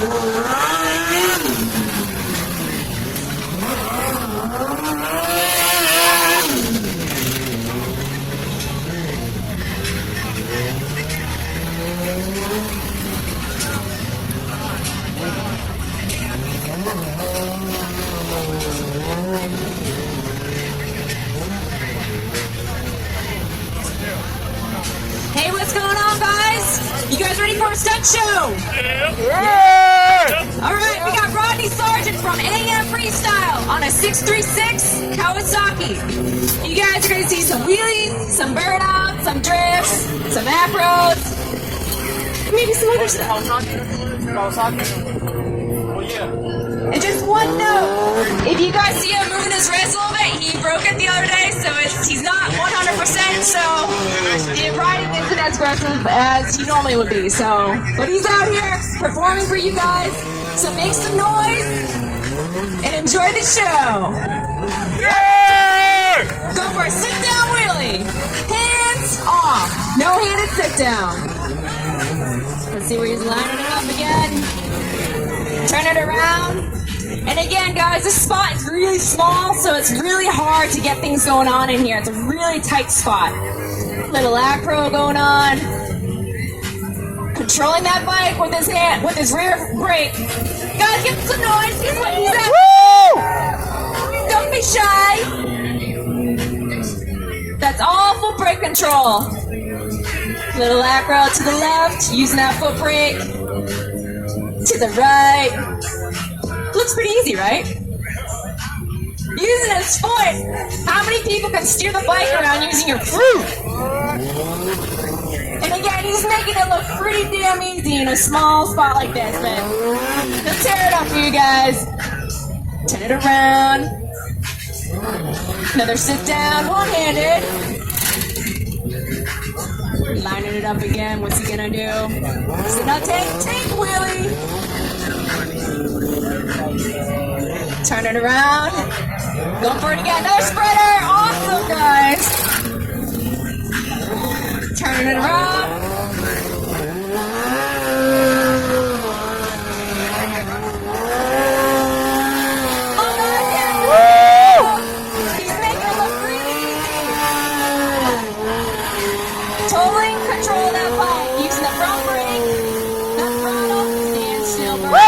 Hey, what's going on, guys? You guys ready for a stunt show? Yeah! All right, we got Rodney Sargent from AM Freestyle on a 636 Kawasaki. You guys are going to see some wheelies, some burnouts, some drifts, some afros, maybe some other stuff. And just one note, if you guys see him moving his wrist a little bit, he broke it the other day, so he's not 100%, so the riding isn't as aggressive as he normally would be. So, but he's out here performing for you guys, so make some noise and enjoy the show. Yeah! Go for a sit-down wheelie. Hands off. No-handed sit-down. Let's see where he's lining it up again. Turn it around. And again, guys, this spot is really small, so it's really hard to get things going on in here. It's a really tight spot. Little acro going on. Controlling that bike with his hand, with his rear brake. Guys, give him some noise. He's what he's at. Don't be shy. That's all full brake control. Little acro to the left, using that foot brake. To the right. Looks pretty easy, right? Using his foot. How many people can steer the bike around using your foot? And again, he's making it look pretty damn easy in a small spot like this, but let's tear it up for you guys. Turn it around. Another sit down, one-handed. Lining it up again. What's he gonna do? So now take wheelie. Turn it around. Go for it again. Another spreader. Awesome, guys. Turn it around. Oh, God, yeah. He's making it look really easy. Totally control that bike. Using the front brake, the throttle, stand still, bro.